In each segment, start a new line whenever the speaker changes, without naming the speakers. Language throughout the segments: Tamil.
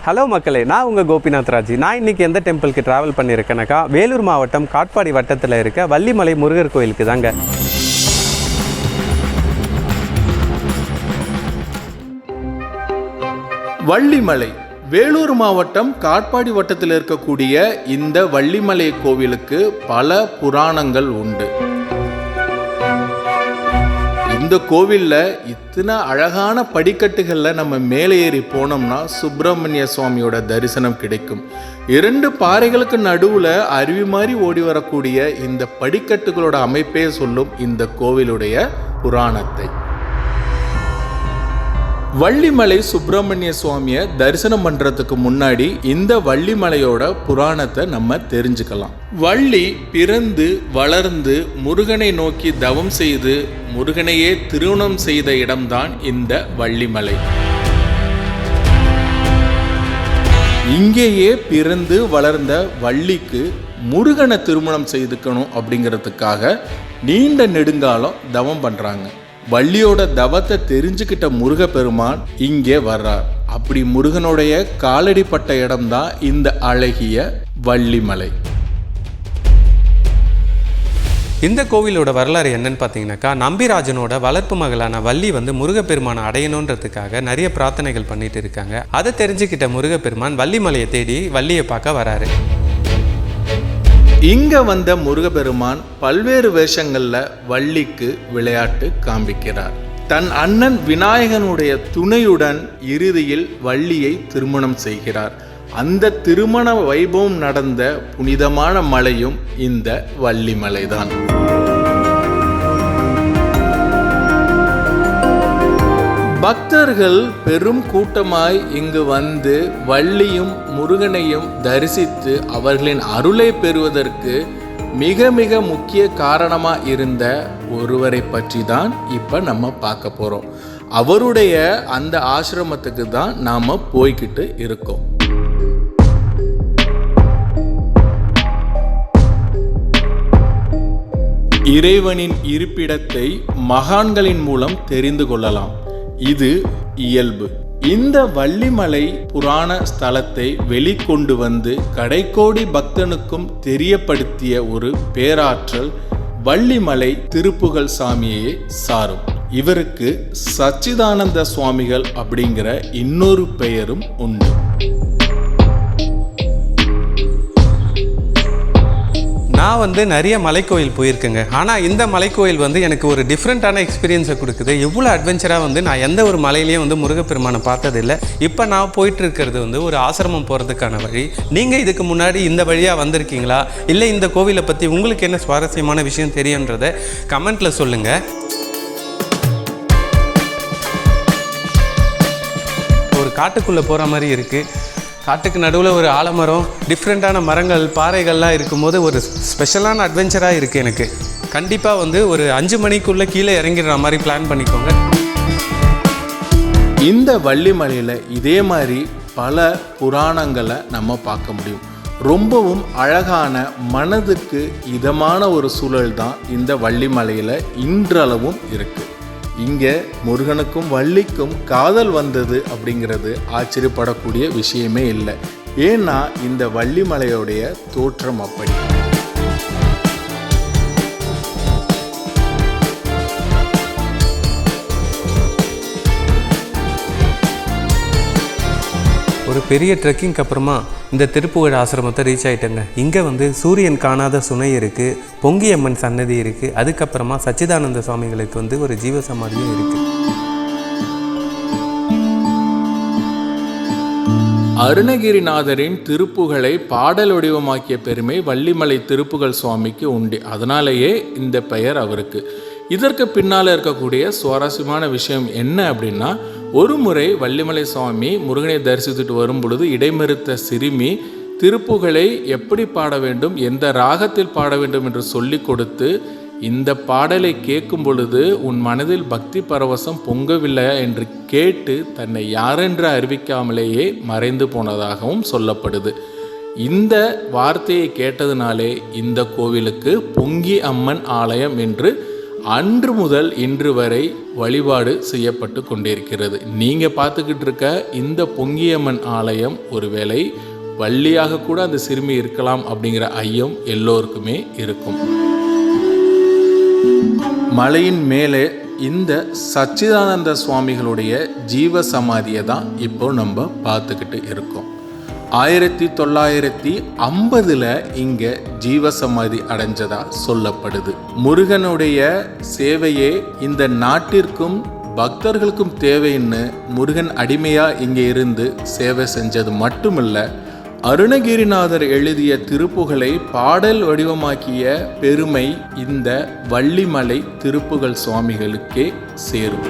ஹலோ மக்களே, நான் உங்கள் கோபிநாத் ராஜி. நான் இன்றைக்கி எந்த டெம்பிளுக்கு ட்ராவல் பண்ணியிருக்கேனாக்கா, வேலூர் மாவட்டம் காட்பாடி வட்டத்தில் இருக்க வள்ளிமலை முருகர் கோயிலுக்கு தாங்க.
வள்ளிமலை வேலூர் மாவட்டம் காட்பாடி வட்டத்தில் இருக்கக்கூடிய இந்த வள்ளிமலை கோவிலுக்கு பல புராணங்கள் உண்டு. இந்த கோவிலில் இத்தனை அழகான படிக்கட்டுகளில் நம்ம மேலே ஏறி போனோம்னா சுப்பிரமணிய சுவாமியோட தரிசனம் கிடைக்கும். 2 பாறைகளுக்கு நடுவில் அருவி மாதிரி ஓடி வரக்கூடிய இந்த படிக்கட்டுகளோட அமைப்பே சொல்லும் இந்த கோவிலுடைய புராணத்தை. வள்ளிமலை சுப்பிரமணிய சுவாமியை தரிசனம் பண்றதுக்கு முன்னாடி இந்த வள்ளிமலையோட புராணத்தை நம்ம தெரிஞ்சுக்கலாம். வள்ளி பிறந்து வளர்ந்து முருகனை நோக்கி தவம் செய்து முருகனையே திருமணம் செய்த இடம்தான் இந்த வள்ளிமலை. இங்கேயே பிறந்து வளர்ந்த வள்ளிக்கு முருகனை திருமணம் செய்துக்கணும் அப்படிங்கிறதுக்காக நீண்ட நெடுங்காலம் தவம் பண்றாங்க. வள்ளியோட தவத்தை தெரிஞ்சுக்கிட்ட முருகப்பெருமான் இங்கே வர்றார். அப்படி முருகனுடைய காலடிப்பட்ட இடம்தான் இந்த அழகிய வள்ளிமலை.
இந்த கோவிலோட வரலாறு என்னன்னு பார்த்தீங்கன்னாக்கா, நம்பிராஜனோட வளர்ப்பு மகளான வள்ளி முருகப்பெருமானை அடையணுன்றதுக்காக நிறைய பிரார்த்தனைகள் பண்ணிட்டு இருக்காங்க. அதை தெரிஞ்சுக்கிட்ட முருகப்பெருமான் வள்ளிமலையை தேடி வள்ளியை பார்க்க வராரு.
இங்க வந்த முருகப்பெருமான் பல்வேறு வேஷங்கள்ல வள்ளிக்கு விளையாட்டு காண்பிக்கிறார். தன் அண்ணன் விநாயகனுடைய துணையுடன் இறுதியில் வள்ளியை திருமணம் செய்கிறார். அந்த திருமண வைபவம் நடந்த புனிதமான மலையும் இந்த வள்ளிமலைதான். பக்தர்கள் பெரும் கூட்டமாய் இங்கு வந்து வள்ளியும் முருகனையும் தரிசித்து அவர்களின் அருளை பெறுவதற்கு மிக மிக முக்கிய காரணமா இருந்த ஒருவரை பற்றி தான் இப்ப நம்ம பார்க்க போறோம். அவருடைய அந்த ஆசிரமத்துக்கு தான் நாம போய்கிட்டு இருக்கோம். இறைவனின் இருப்பிடத்தை மகான்களின் மூலம் தெரிந்து கொள்ளலாம். இது இயல்பு. இந்த வள்ளிமலை புராண ஸ்தலத்தை வெளிக்கொண்டு வந்து கடைக்கோடி பக்தனுக்கும் தெரியப்படுத்திய ஒரு பேராற்றல் வள்ளிமலை திருப்புகழ் சாமியையே சாரும். இவருக்கு சச்சிதானந்த சுவாமிகள் அப்படிங்கிற இன்னொரு பெயரும் உண்டு.
நான் நிறைய மலைக்கோயில் போயிருக்கேங்க. ஆனால் இந்த மலைக்கோயில் எனக்கு ஒரு டிஃப்ரெண்ட்டான எக்ஸ்பீரியன்ஸை கொடுக்குது. எவ்வளோ அட்வென்ச்சராக நான் எந்த ஒரு மலையிலையும் முருகப்பெருமானை பார்த்ததில்லை. இப்போ நான் போயிட்டு இருக்கிறது ஒரு ஆசிரமம் போகிறதுக்கான வழி. நீங்கள் இதுக்கு முன்னாடி இந்த வழியாக வந்திருக்கீங்களா, இல்லை இந்த கோவிலை பற்றி உங்களுக்கு என்ன சுவாரஸ்யமான விஷயம் தெரியுன்றதை கமெண்ட்டில் சொல்லுங்கள். ஒரு காட்டுக்குள்ளே போகிற மாதிரி இருக்குது. காட்டுக்கு நடுவில் ஒரு ஆலமரம், டிஃப்ரெண்ட்டான மரங்கள், பாறைகள்லாம் இருக்கும்போது ஒரு ஸ்பெஷலான அட்வென்ச்சராக இருக்குது எனக்கு. கண்டிப்பாக ஒரு 5 மணிக்குள்ளே கீழே இறங்கிடுற மாதிரி பிளான் பண்ணிக்கோங்க.
இந்த வள்ளிமலையில் இதே மாதிரி பல புராணங்களை நம்ம பார்க்க முடியும். ரொம்பவும் அழகான மனதுக்கு இதமான ஒரு சூழல் தான் இந்த வள்ளிமலையில் இன்றளவும் இருக்குது. இங்கே முருகனுக்கும் வள்ளிக்கும் காதல் வந்தது அப்படிங்கிறது ஆச்சரியப்படக்கூடிய விஷயமே இல்லை. ஏன்னா இந்த வள்ளிமலையோடைய தோற்றம் அப்படி.
ஒரு பெரிய ட்ரெக்கிங்க்கு அப்புறமா இந்த திருப்புகழ் ஆசிரமத்தை ரீச் ஆகிட்டேங்க. இங்கே சூரியன் காணாத சுனை இருக்குது, பொங்கியம்மன் சன்னதி இருக்குது, அதுக்கப்புறமா சச்சிதானந்த சுவாமிகளுக்கு ஒரு ஜீவசமாதியும் இருக்குது.
அருணகிரிநாதரின் திருப்புகழை பாடல் வடிவமாக்கிய பெருமை வள்ளிமலை திருப்புகழ் சுவாமிக்கு உண்டு. அதனாலேயே இந்த பெயர் அவருக்கு. இதற்கு பின்னால் இருக்கக்கூடிய சுவாரஸ்யமான விஷயம் என்ன அப்படின்னா, ஒரு முறை வள்ளிமலை சுவாமி முருகனை தரிசித்துட்டு வரும் பொழுது இடைமறுத்த சிறுமி திருப்புகழை எப்படி பாட வேண்டும், எந்த ராகத்தில் பாட வேண்டும் என்று சொல்லி கொடுத்து, இந்த பாடலை கேட்கும் பொழுது உன் மனதில் பக்தி பரவசம் பொங்கவில்லையா என்று கேட்டு தன்னை யாரென்று அறிவிக்காமலேயே மறைந்து போனதாகவும் சொல்லப்படுது. இந்த வார்த்தையை கேட்டதுனாலே இந்த கோவிலுக்கு பொங்கி அம்மன் ஆலயம் என்று அன்று முதல் இன்று வரை வழிபாடு செய்யப்பட்டு கொண்டிருக்கிறது. நீங்கள் பார்த்துக்கிட்டு இருக்க இந்த பொங்கியம்மன் ஆலயம் ஒருவேளை வள்ளியாக கூட அந்த சிறுமி இருக்கலாம் அப்படிங்கிற ஐயம் எல்லோருக்குமே இருக்கும். மலையின் மேலே இந்த சச்சிதானந்த சுவாமிகளுடைய ஜீவ சமாதியை தான் இப்போ நம்ம பார்த்துக்கிட்டு இருக்கோம். 1950 இங்கே ஜீவசமாதி அடைஞ்சதா சொல்லப்படுது. முருகனுடைய சேவையே இந்த நாட்டிற்கும் பக்தர்களுக்கும் தேவைன்னு முருகன் அடிமையா இங்கே இருந்து சேவை செஞ்சது மட்டுமல்ல, அருணகிரிநாதர் எழுதிய திருப்புகழை பாடல் வடிவமாக்கிய பெருமை இந்த வள்ளிமலை திருப்புகழ் சுவாமிகளுக்கே சேரும்.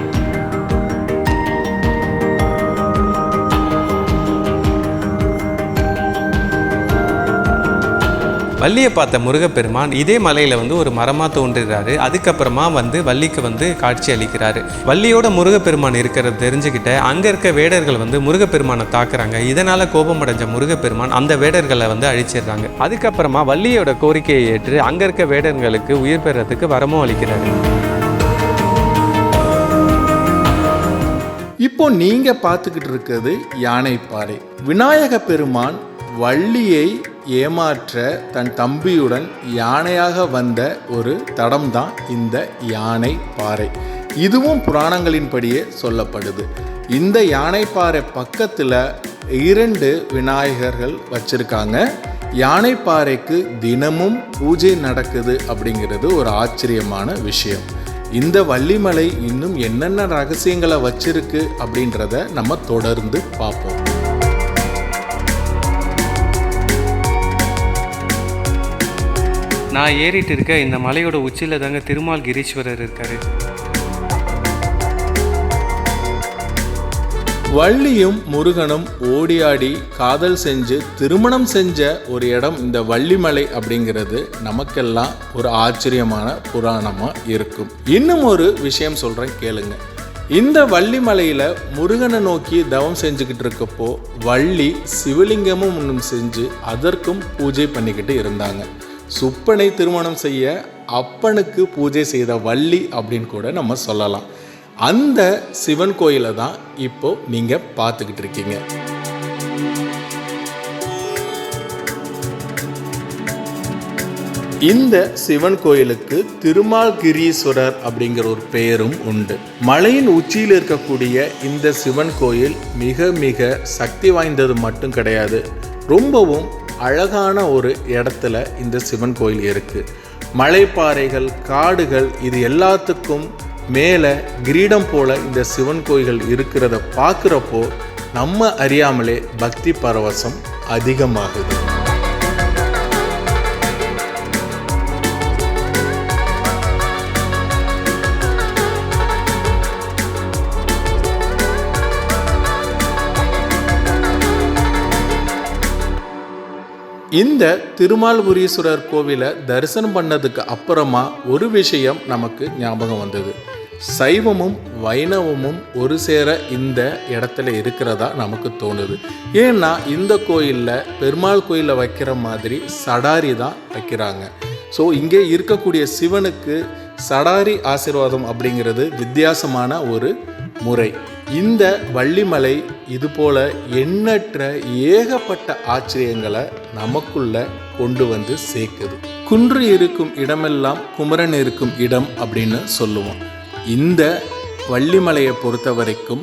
வள்ளியை பார்த்த முருகப்பெருமான் இதே மலையில் வந்து ஒரு மரமாக தோன்றுகிறாரு. அதுக்கப்புறமா வந்து வள்ளிக்கு வந்து காட்சி அளிக்கிறாரு. வள்ளியோட முருகப்பெருமான் இருக்கிறத தெரிஞ்சுக்கிட்ட அங்கே இருக்க வேடர்கள் வந்து முருகப்பெருமானை தாக்குறாங்க. இதனால் கோபமடைஞ்ச முருகப்பெருமான் அந்த வேடர்களை வந்து அழிச்சிடுறாங்க. அதுக்கப்புறமா வள்ளியோட கோரிக்கையை ஏற்று அங்கே இருக்க வேடர்களுக்கு உயிர் பெறத்துக்கு வரமும் அளிக்கிறாரு.
இப்போ நீங்க பார்த்துக்கிட்டு இருக்கிறது யானைப்பாறை. விநாயக பெருமான் வள்ளியை ஏமாற்ற தன் தம்பியுடன் யானையாக வந்த ஒரு தடம் தான் இந்த யானை பாறை. இதுவும் புராணங்களின்படியே சொல்லப்படுது. இந்த யானைப்பாறை பக்கத்தில் 2 விநாயகர்கள் வச்சிருக்காங்க. யானைப்பாறைக்கு தினமும் பூஜை நடக்குது அப்படிங்கிறது ஒரு ஆச்சரியமான விஷயம். இந்த வள்ளிமலை இன்னும் என்னென்ன ரகசியங்களை வச்சிருக்கு அப்படின்றத நம்ம தொடர்ந்து பார்ப்போம்.
நான் ஏறிட்டு இருக்க இந்த மலையோட உச்சியில் தாங்க திருமால் கிரீஸ்வரர் இருக்காரு.
வள்ளியும் முருகனும் ஓடியாடி காதல் செஞ்சு திருமணம் செஞ்ச ஒரு இடம் இந்த வள்ளிமலை அப்படிங்கிறது நமக்கெல்லாம் ஒரு ஆச்சரியமான புராணமாக இருக்கும். இன்னும் ஒரு விஷயம் சொல்கிறேன் கேளுங்க. இந்த வள்ளிமலையில் முருகனை நோக்கி தவம் செஞ்சுக்கிட்டு இருக்கப்போ வள்ளி சிவலிங்கமும் ஒன்றும் செஞ்சு அதற்கும் பூஜை பண்ணிக்கிட்டு இருந்தாங்க. சுப்பனை திருமணம் செய்ய அப்பனுக்கு பூஜை செய்த வள்ளி அப்படின்னு கூட நம்ம சொல்லலாம். அந்த சிவன் கோயிலை தான் இப்போ நீங்க பார்த்துக்கிட்டு இருக்கீங்க. இந்த சிவன் கோயிலுக்கு திருமால்கிரீஸ்வரர் அப்படிங்கிற ஒரு பெயரும் உண்டு. மலையின் உச்சியில் இருக்கக்கூடிய இந்த சிவன் கோயில் மிக மிக சக்தி வாய்ந்தது மட்டும் கிடையாது, ரொம்பவும் அழகான ஒரு இடத்துல இந்த சிவன் கோயில் இருக்கு. மலைப்பாறைகள், காடுகள், இது எல்லாத்துக்கும் மேலே கிரீடம் போல இந்த சிவன் கோயில்கள் இருக்கிறத பார்க்குறப்போ நம்ம அறியாமலே பக்தி பரவசம் அதிகமாகுது. இந்த திருமால்புரீஸ்வரர் கோவிலை தரிசனம் பண்ணதுக்கு அப்புறமா ஒரு விஷயம் நமக்கு ஞாபகம் வந்தது. சைவமும் வைணவமும் ஒரு சேர இந்த இடத்துல இருக்கிறதா நமக்கு தோணுது. ஏன்னா இந்த கோயிலில் பெருமாள் கோயிலில் வைக்கிற மாதிரி சடாரி தான் வைக்கிறாங்க. ஸோ இங்கே இருக்கக்கூடிய சிவனுக்கு சடாரி ஆசீர்வாதம் அப்படிங்கிறது வித்தியாசமான ஒரு முறை. இந்த வள்ளிமலை இதுபோல எண்ணற்ற ஏகப்பட்ட ஆச்சரியங்களை நமக்குள்ள கொண்டு வந்து சேர்க்குது. குன்று இருக்கும் இடமெல்லாம் குமரன் இருக்கும் இடம் அப்படின்னு சொல்லுவோம். இந்த வள்ளிமலையை பொறுத்த வரைக்கும்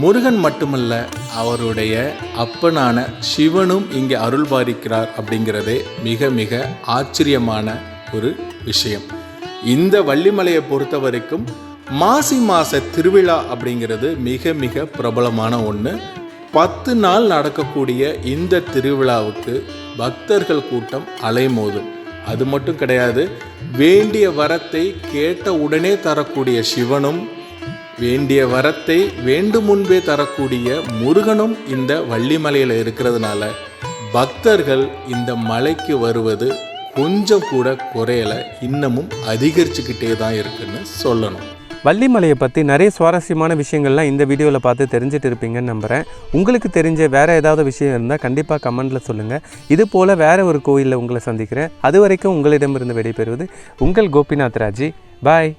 முருகன் மட்டுமல்ல, அவருடைய அப்பனான சிவனும் இங்கே அருள் பாலிக்கிறார் அப்படிங்கிறதே மிக மிக ஆச்சரியமான ஒரு விஷயம். இந்த வள்ளிமலையை பொறுத்த வரைக்கும் மாசி மாத திருவிழா அப்படிங்கிறது மிக மிக பிரபலமான ஒன்று. 10 நாள் நடக்கக்கூடிய இந்த திருவிழாவுக்கு பக்தர்கள் கூட்டம் அலைமோதும். அது மட்டும் கிடையாது, வேண்டிய வரத்தை கேட்ட உடனே தரக்கூடிய சிவனும், வேண்டிய வரத்தை வேண்டும் முன்பே தரக்கூடிய முருகனும் இந்த வள்ளிமலையில் இருக்கிறதுனால பக்தர்கள் இந்த மலைக்கு வருவது கொஞ்சம் கூட குறையல, இன்னமும் அதிகரிச்சுக்கிட்டே தான் இருக்குன்னு சொல்லணும்.
வள்ளிமலையை பற்றி நிறைய சுவாரஸ்யமான விஷயங்கள்லாம் இந்த வீடியோவில் பார்த்து தெரிஞ்சுட்டு இருப்பீங்கன்னு நம்புகிறேன். உங்களுக்கு தெரிஞ்ச வேறு ஏதாவது விஷயம் இருந்தால் கண்டிப்பாக கமெண்ட்டில் சொல்லுங்கள். இது போல் வேறு ஒரு கோயிலில் உங்களை சந்திக்கிறேன். அது வரைக்கும் உங்களிடமிருந்து விடைபெறுவது உங்கள் கோபிநாத் ராஜி. பாய்.